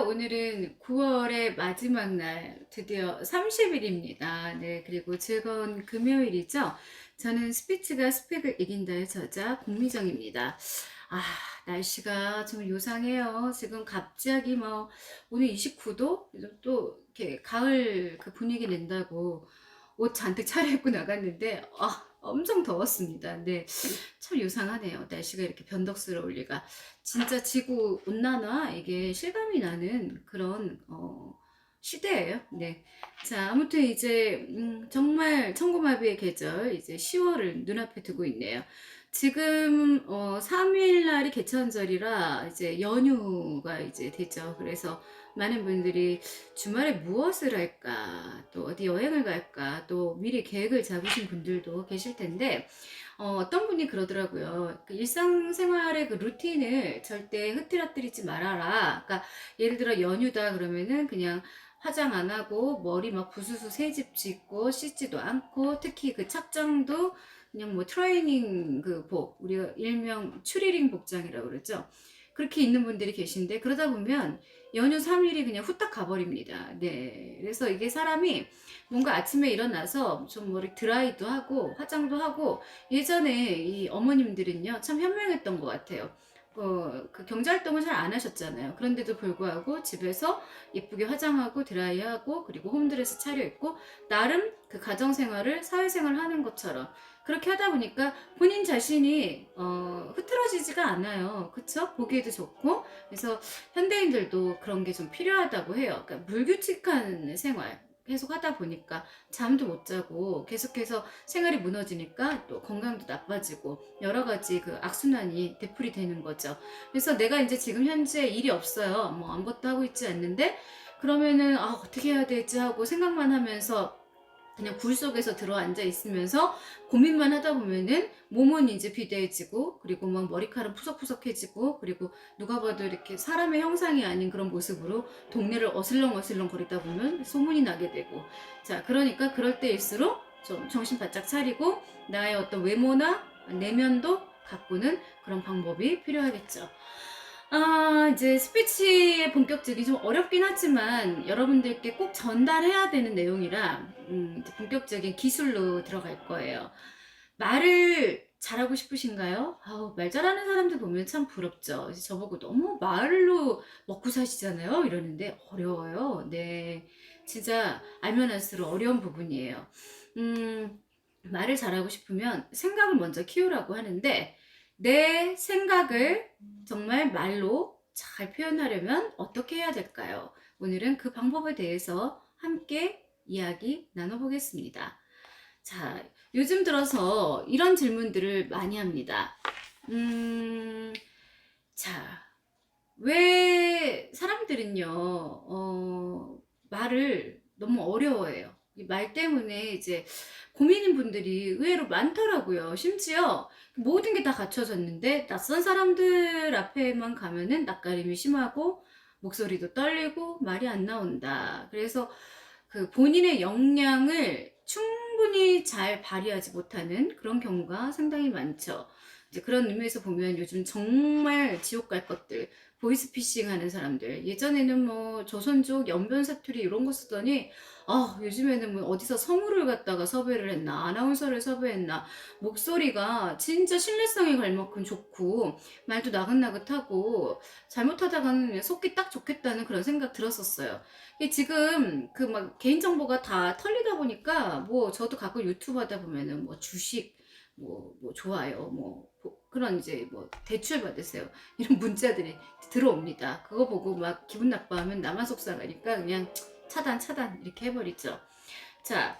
오늘은 9월의 마지막 날, 드디어 30일입니다. 네, 그리고 즐거운 금요일이죠. 저는 스피츠가 스펙을 이긴다의 저자 공미정입니다. 아, 날씨가 좀 요상해요. 지금 갑자기 오늘 29도? 또 이렇게 가을 그 분위기 낸다고 옷 잔뜩 차려입고 나갔는데, 엄청 더웠습니다. 네, 참 요상하네요. 날씨가 이렇게 변덕스러울 리가. 진짜 지구 온난화 이게 실감이 나는 그런 시대예요. 네. 자, 아무튼 이제 정말 천고마비의 계절 이제 10월을 눈앞에 두고 있네요. 지금 3일 날이 개천절이라 이제 연휴가 이제 되죠. 그래서 많은 분들이 주말에 무엇을 할까, 또 어디 여행을 갈까, 또 미리 계획을 잡으신 분들도 계실 텐데 어떤 분이 그러더라고요. 그 일상생활의 그 루틴을 절대 흐트러뜨리지 말아라. 그러니까 예를 들어 연휴다 그러면은 그냥 화장 안 하고 머리 막 부스스 새집 짓고 씻지도 않고, 특히 그 착장도 그냥 뭐 트레이닝 그 복, 우리가 일명 추리닝 복장이라고 그러죠. 그렇게 있는 분들이 계신데, 그러다 보면 연휴 3일이 그냥 후딱 가버립니다. 네. 그래서 이게 사람이 뭔가 아침에 일어나서 좀 머리 드라이도 하고 화장도 하고, 예전에 이 어머님들은요 참 현명했던 것 같아요. 그 경제활동을 잘 안 하셨잖아요. 그런데도 불구하고 집에서 예쁘게 화장하고 드라이하고 그리고 홈드레스 차려입고 나름 그 가정생활을 사회생활 하는 것처럼 그렇게 하다 보니까 본인 자신이 흐트러지지가 않아요. 그쵸? 보기에도 좋고. 그래서 현대인들도 그런 게 좀 필요하다고 해요. 그러니까 불규칙한 생활 계속 하다 보니까 잠도 못 자고 계속해서 생활이 무너지니까 또 건강도 나빠지고 여러 가지 그 악순환이 되풀이 되는 거죠. 그래서 내가 이제 지금 현재 일이 없어요. 뭐 아무것도 하고 있지 않는데, 그러면은 어떻게 해야 될지 하고 생각만 하면서 그냥 굴 속에서 들어앉아 있으면서 고민만 하다 보면은 몸은 이제 비대해지고, 그리고 막 머리카락 푸석푸석해지고, 그리고 누가 봐도 이렇게 사람의 형상이 아닌 그런 모습으로 동네를 어슬렁어슬렁 거리다 보면 소문이 나게 되고, 자, 그러니까 그럴 때일수록 좀 정신 바짝 차리고 나의 어떤 외모나 내면도 가꾸는 그런 방법이 필요하겠죠. 이제 스피치의 본격적이 좀 어렵긴 하지만 여러분들께 꼭 전달해야 되는 내용이라 이제 본격적인 기술로 들어갈 거예요. 말을 잘하고 싶으신가요? 말 잘하는 사람들 보면 참 부럽죠. 이제 저보고 너무 말로 먹고 사시잖아요. 이러는데 어려워요. 네. 진짜 알면 할수록 어려운 부분이에요. 음, 말을 잘하고 싶으면 생각을 먼저 키우라고 하는데, 내 생각을 정말 말로 잘 표현하려면 어떻게 해야 될까요? 오늘은 그 방법에 대해서 함께 이야기 나눠보겠습니다. 자, 요즘 들어서 이런 질문들을 많이 합니다. 음, 자, 왜 사람들은요, 말을 너무 어려워해요. 이 말 때문에 이제 고민인 분들이 의외로 많더라고요. 심지어 모든 게 다 갖춰졌는데 낯선 사람들 앞에만 가면은 낯가림이 심하고 목소리도 떨리고 말이 안 나온다. 그래서 그 본인의 역량을 충분히 잘 발휘하지 못하는 그런 경우가 상당히 많죠. 이제 그런 의미에서 보면 요즘 정말 지옥 갈 것들, 보이스피싱 하는 사람들, 예전에는 뭐 조선족 연변 사투리 이런 거 쓰더니 요즘에는 뭐 어디서 성우를 갖다가 섭외를 했나, 아나운서를 섭외했나, 목소리가 진짜 신뢰성이 갈 만큼 좋고 말도 나긋나긋하고 잘못하다가는 속기 딱 좋겠다는 그런 생각 들었었어요. 이게 지금 그 막 개인정보가 다 털리다 보니까, 뭐 저도 가끔 유튜브 하다 보면은 뭐 주식 뭐 좋아요 그런 이제 뭐 대출 받으세요 이런 문자들이 들어옵니다. 그거 보고 막 기분 나빠하면 나만 속상하니까 그냥 차단 이렇게 해버리죠. 자,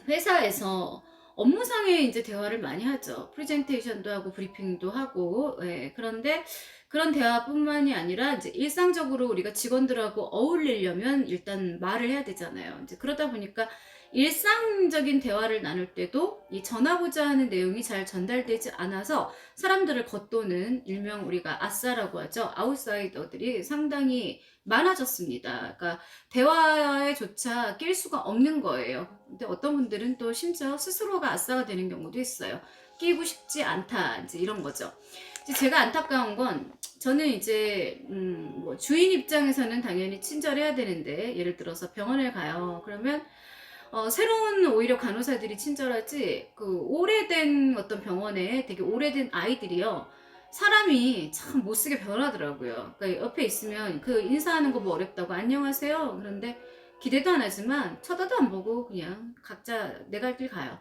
회사에서 업무상의 이제 대화를 많이 하죠. 프레젠테이션도 하고 브리핑도 하고, 예. 그런데 그런 대화뿐만이 아니라 이제 일상적으로 우리가 직원들하고 어울리려면 일단 말을 해야 되잖아요. 이제 그러다 보니까 일상적인 대화를 나눌 때도 이 전하고자 하는 내용이 잘 전달되지 않아서 사람들을 겉도는 일명 우리가 아싸라고 하죠. 아웃사이더들이 상당히 많아졌습니다. 그러니까 대화에조차 낄 수가 없는 거예요. 근데 어떤 분들은 또 심지어 스스로가 아싸가 되는 경우도 있어요. 끼고 싶지 않다, 이제 이런 거죠. 이제 제가 안타까운 건 저는 이제 뭐 주인 입장에서는 당연히 친절해야 되는데 예를 들어서 병원을 가요. 그러면 새로운 오히려 간호사들이 친절하지 그 오래된 어떤 병원에 되게 오래된 아이들이요. 사람이 참 못쓰게 변하더라고요. 그러니까 옆에 있으면 그 인사하는 거 뭐 어렵다고 안녕하세요. 그런데 기대도 안 하지만 쳐다도 안 보고 그냥 각자 내 갈 길 가요.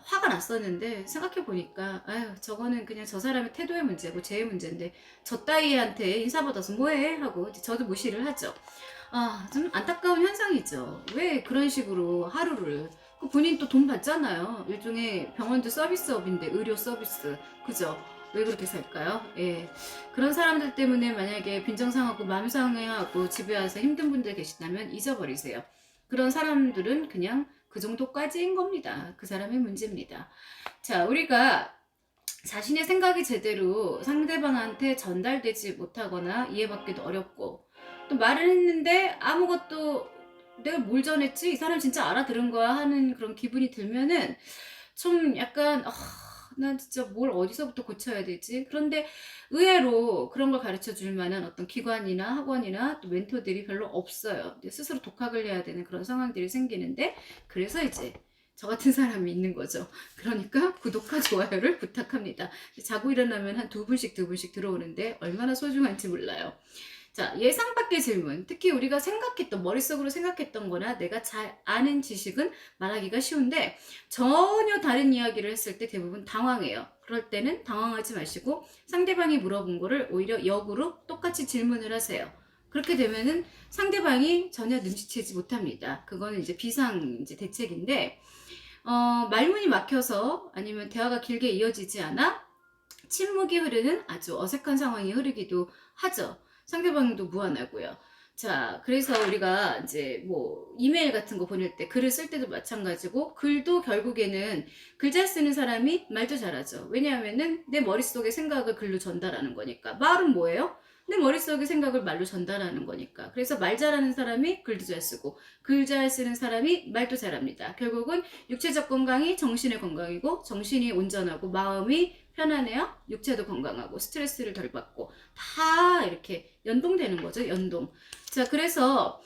화가 났었는데 생각해보니까 아유 저거는 그냥 저 사람의 태도의 문제고 제 문제인데 저 따위한테 인사받아서 뭐해? 하고 이제 저도 무시를 하죠. 아, 좀 안타까운 현상이죠. 왜 그런 식으로 하루를 그 본인 또 돈 받잖아요. 일종의 병원도 서비스업인데 의료 서비스 그죠? 왜 그렇게 살까요? 예. 그런 사람들 때문에 만약에 빈정상하고 마음 상해하고 집에 와서 힘든 분들 계시다면 잊어버리세요. 그런 사람들은 그냥 그 정도까지인 겁니다. 그 사람의 문제입니다. 자, 우리가 자신의 생각이 제대로 상대방한테 전달되지 못하거나 이해받기도 어렵고 또 말을 했는데 아무것도 내가 뭘 전했지? 이 사람 진짜 알아들은 거야 하는 그런 기분이 들면은 좀 약간 난 진짜 뭘 어디서부터 고쳐야 되지? 그런데 의외로 그런 걸 가르쳐 줄 만한 어떤 기관이나 학원이나 또 멘토들이 별로 없어요. 스스로 독학을 해야 되는 그런 상황들이 생기는데 그래서 이제 저 같은 사람이 있는 거죠. 그러니까 구독과 좋아요를 부탁합니다. 자고 일어나면 한 두 분씩 들어오는데 얼마나 소중한지 몰라요. 자, 예상 밖의 질문. 특히 우리가 생각했던, 머릿속으로 생각했던 거나 내가 잘 아는 지식은 말하기가 쉬운데 전혀 다른 이야기를 했을 때 대부분 당황해요. 그럴 때는 당황하지 마시고 상대방이 물어본 거를 오히려 역으로 똑같이 질문을 하세요. 그렇게 되면은 상대방이 전혀 눈치채지 못합니다. 그거는 이제 비상 이제 대책인데, 말문이 막혀서 아니면 대화가 길게 이어지지 않아 침묵이 흐르는 아주 어색한 상황이 흐르기도 하죠. 상대방도 무안하고요. 자, 그래서 우리가 이제 뭐 이메일 같은 거 보낼 때 글을 쓸 때도 마찬가지고 글도 결국에는 글 잘 쓰는 사람이 말도 잘하죠. 왜냐하면은 내 머릿속의 생각을 글로 전달하는 거니까. 말은 뭐예요? 내 머릿속의 생각을 말로 전달하는 거니까. 그래서 말 잘하는 사람이 글도 잘 쓰고 글 잘 쓰는 사람이 말도 잘합니다. 결국은 육체적 건강이 정신의 건강이고 정신이 온전하고 마음이 편안해야 육체도 건강하고 스트레스를 덜 받고 다 이렇게 연동되는 거죠. 연동. 자, 그래서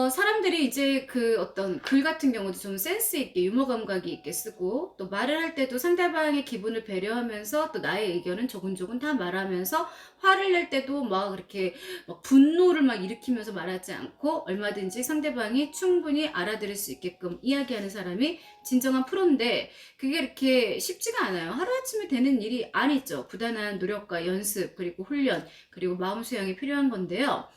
사람들이 이제 그 어떤 글 같은 경우도 좀 센스 있게 유머 감각이 있게 쓰고 또 말을 할 때도 상대방의 기분을 배려하면서 또 나의 의견은 조근조근 다 말하면서 화를 낼 때도 막 그렇게 막 분노를 막 일으키면서 말하지 않고 얼마든지 상대방이 충분히 알아들을 수 있게끔 이야기하는 사람이 진정한 프로인데 그게 이렇게 쉽지가 않아요. 하루아침에 되는 일이 아니죠. 부단한 노력과 연습 그리고 훈련 그리고 마음 수양이 필요한 건데요.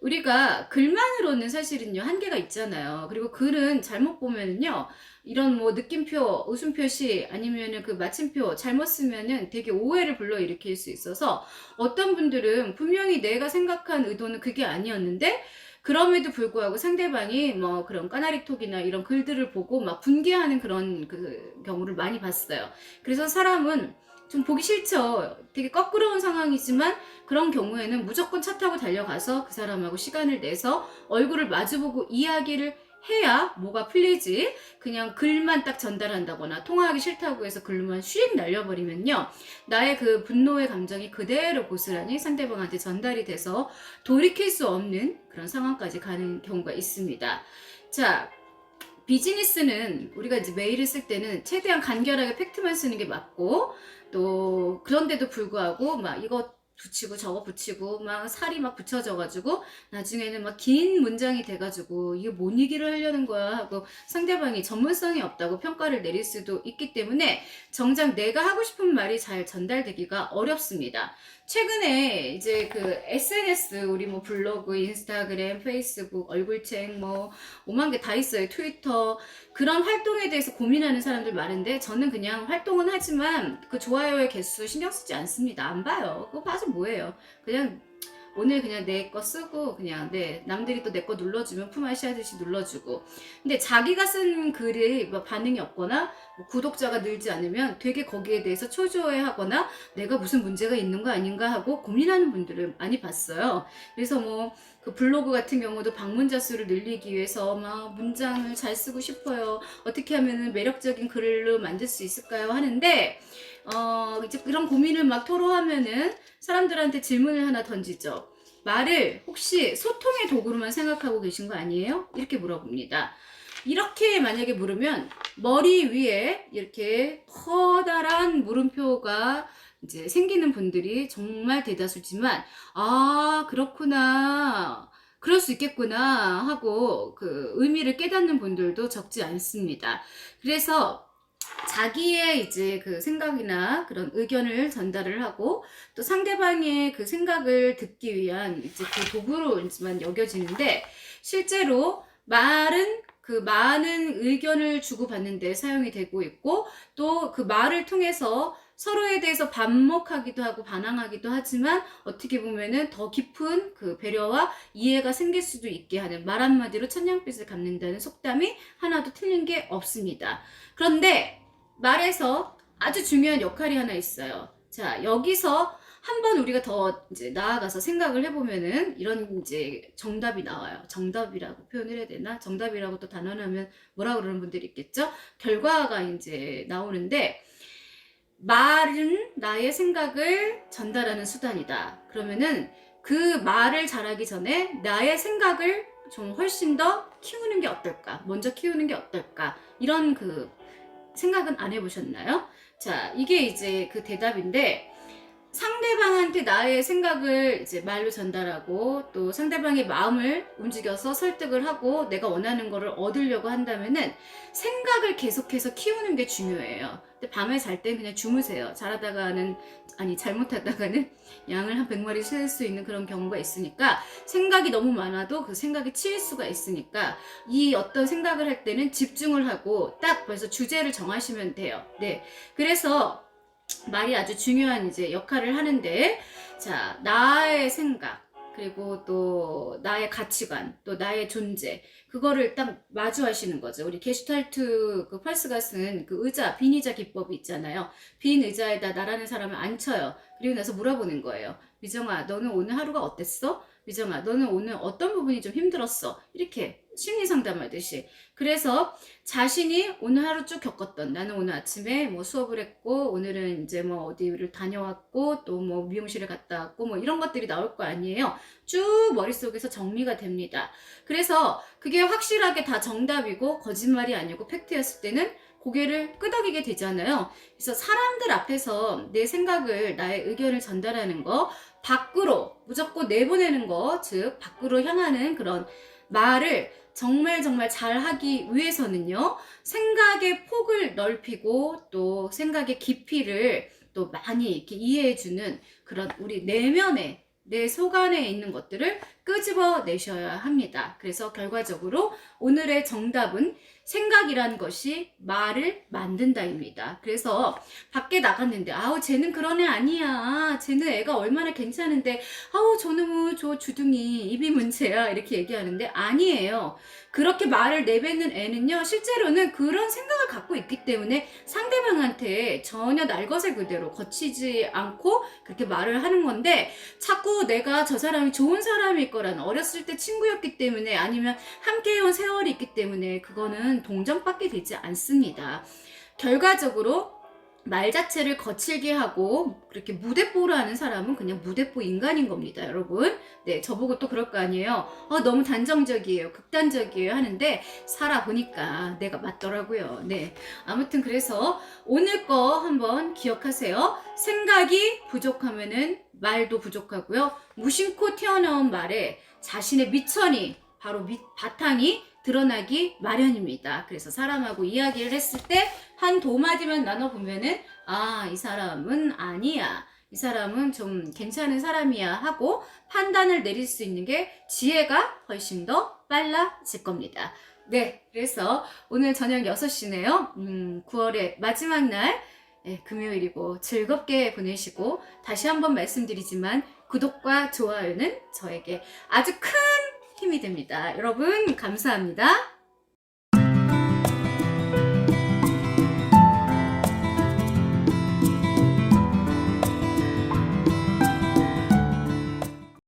우리가 글만으로는 사실은요 한계가 있잖아요. 그리고 글은 잘못 보면은요 이런 뭐 느낌표, 웃음표시 아니면은 그 마침표 잘못 쓰면은 되게 오해를 불러일으킬 수 있어서 어떤 분들은 분명히 내가 생각한 의도는 그게 아니었는데 그럼에도 불구하고 상대방이 뭐 그런 까나리톡이나 이런 글들을 보고 막 분개하는 그런 그 경우를 많이 봤어요. 그래서 사람은 좀 보기 싫죠. 되게 거꾸로운 상황이지만 그런 경우에는 무조건 차 타고 달려가서 그 사람하고 시간을 내서 얼굴을 마주보고 이야기를 해야 뭐가 풀리지. 그냥 글만 딱 전달한다거나 통화하기 싫다고 해서 글만 휙 날려버리면요. 나의 그 분노의 감정이 그대로 고스란히 상대방한테 전달이 돼서 돌이킬 수 없는 그런 상황까지 가는 경우가 있습니다. 자, 비즈니스는 우리가 이제 메일을 쓸 때는 최대한 간결하게 팩트만 쓰는 게 맞고 또 그런데도 불구하고 막 이거 붙이고 저거 붙이고 막 살이 막 붙여져가지고 나중에는 막 긴 문장이 돼가지고 이게 뭔 얘기를 하려는 거야 하고 상대방이 전문성이 없다고 평가를 내릴 수도 있기 때문에 정작 내가 하고 싶은 말이 잘 전달되기가 어렵습니다. 최근에 이제 그 SNS 우리 뭐 블로그, 인스타그램, 페이스북, 얼굴책 뭐 5만 개 다 있어요. 트위터 그런 활동에 대해서 고민하는 사람들 많은데 저는 그냥 활동은 하지만 그 좋아요의 개수 신경 쓰지 않습니다. 안 봐요. 그거 봐서 뭐예요. 그냥 오늘 그냥 내 거 쓰고 그냥 남들이 또 내 거 눌러주면 품앗이 하듯이 눌러주고. 근데 자기가 쓴 글이 뭐 반응이 없거나 뭐 구독자가 늘지 않으면 되게 거기에 대해서 초조해하거나 내가 무슨 문제가 있는 거 아닌가 하고 고민하는 분들을 많이 봤어요. 그래서 뭐 그 블로그 같은 경우도 방문자 수를 늘리기 위해서 막 문장을 잘 쓰고 싶어요. 어떻게 하면 매력적인 글을 만들 수 있을까요? 하는데 이제 그런 고민을 막 토로하면은 사람들한테 질문을 하나 던지죠. 말을 혹시 소통의 도구로만 생각하고 계신 거 아니에요? 이렇게 물어봅니다. 이렇게 만약에 물으면 머리 위에 이렇게 커다란 물음표가 이제 생기는 분들이 정말 대다수지만, 아, 그렇구나. 그럴 수 있겠구나 하고 그 의미를 깨닫는 분들도 적지 않습니다. 그래서 자기의 이제 그 생각이나 그런 의견을 전달을 하고 또 상대방의 그 생각을 듣기 위한 이제 그 도구로만 여겨지는데, 실제로 말은 그 많은 의견을 주고받는 데 사용이 되고 있고, 또 그 말을 통해서 서로에 대해서 반목하기도 하고 반항하기도 하지만 어떻게 보면은 더 깊은 그 배려와 이해가 생길 수도 있게 하는, 말 한마디로 천냥빚을 갚는다는 속담이 하나도 틀린 게 없습니다. 그런데 말에서 아주 중요한 역할이 하나 있어요. 자, 여기서 한번 우리가 더 이제 나아가서 생각을 해보면은 이런 이제 정답이 나와요. 정답이라고 표현을 해야 되나? 정답이라고 또 단언하면 뭐라 그러는 분들이 있겠죠? 결과가 이제 나오는데, 말은 나의 생각을 전달하는 수단이다. 그러면은 그 말을 잘하기 전에 나의 생각을 좀 훨씬 더 키우는 게 어떨까? 먼저 키우는 게 어떨까? 이런 그 생각은 안 해보셨나요? 자, 이게 이제 그 대답인데, 상대방한테 나의 생각을 이제 말로 전달하고 또 상대방의 마음을 움직여서 설득을 하고 내가 원하는 거를 얻으려고 한다면은 생각을 계속해서 키우는 게 중요해요. 근데 밤에 잘 땐 그냥 주무세요. 잘하다가는, 아니 잘못하다가는 양을 한 100마리 셀 수 있는 그런 경우가 있으니까, 생각이 너무 많아도 그 생각이 치일 수가 있으니까 이 어떤 생각을 할 때는 집중을 하고 딱 벌써 주제를 정하시면 돼요. 네. 그래서 말이 아주 중요한 이제 역할을 하는데, 자, 나의 생각, 그리고 또 나의 가치관, 또 나의 존재, 그거를 딱 마주하시는 거죠. 우리 게슈탈트 그 펄스갓은 그 의자, 빈 의자 기법이 있잖아요. 빈 의자에다 나라는 사람을 앉혀요. 그리고 나서 물어보는 거예요. 미정아, 너는 오늘 하루가 어땠어? 미정아, 너는 오늘 어떤 부분이 좀 힘들었어? 이렇게 심리 상담하듯이. 그래서 자신이 오늘 하루 쭉 겪었던, 나는 오늘 아침에 뭐 수업을 했고, 오늘은 이제 뭐 어디를 다녀왔고, 또 뭐 미용실에 갔다 왔고, 뭐 이런 것들이 나올 거 아니에요. 쭉 머릿속에서 정리가 됩니다. 그래서 그게 확실하게 다 정답이고 거짓말이 아니고 팩트였을 때는 고개를 끄덕이게 되잖아요. 그래서 사람들 앞에서 내 생각을, 나의 의견을 전달하는 거, 밖으로 무조건 내보내는 거, 즉 밖으로 향하는 그런 말을 정말 정말 잘 하기 위해서는요, 생각의 폭을 넓히고 또 생각의 깊이를 또 많이 이렇게 이해해주는 그런 우리 내면에, 내 속 안에 있는 것들을 끄집어 내셔야 합니다. 그래서 결과적으로 오늘의 정답은 생각이란 것이 말을 만든다입니다. 그래서 밖에 나갔는데, 아우 쟤는 그런 애 아니야, 쟤는 애가 얼마나 괜찮은데, 아우 저놈의 저 주둥이 입이 문제야, 이렇게 얘기하는데 아니에요. 그렇게 말을 내뱉는 애는요, 실제로는 그런 생각을 갖고 있기 때문에 상대방한테 전혀 날것을 그대로 거치지 않고 그렇게 말을 하는 건데, 자꾸 내가 저 사람이 좋은 사람일 거라는, 어렸을 때 친구였기 때문에 아니면 함께 해온 세월이 있기 때문에 그거는 동정받게 되지 않습니다. 결과적으로 말 자체를 거칠게 하고 그렇게 무대뽀로 하는 사람은 그냥 무대뽀 인간인 겁니다, 여러분. 네, 저보고 또 그럴 거 아니에요. 너무 단정적이에요, 극단적이에요 하는데 살아보니까 내가 맞더라고요. 네, 아무튼 그래서 오늘 거 한번 기억하세요. 생각이 부족하면은 말도 부족하고요. 무심코 튀어나온 말에 자신의 미천이, 바로 바탕이 드러나기 마련입니다. 그래서 사람하고 이야기를 했을 때 한 도마디만 나눠보면은, 아, 이 사람은 아니야, 이 사람은 좀 괜찮은 사람이야 하고 판단을 내릴 수 있는 게 지혜가 훨씬 더 빨라질 겁니다. 네, 그래서 오늘 저녁 6시네요. 9월의 마지막 날, 금요일이고 즐겁게 보내시고, 다시 한번 말씀드리지만 구독과 좋아요는 저에게 아주 큰 힘이 됩니다. 여러분, 감사합니다.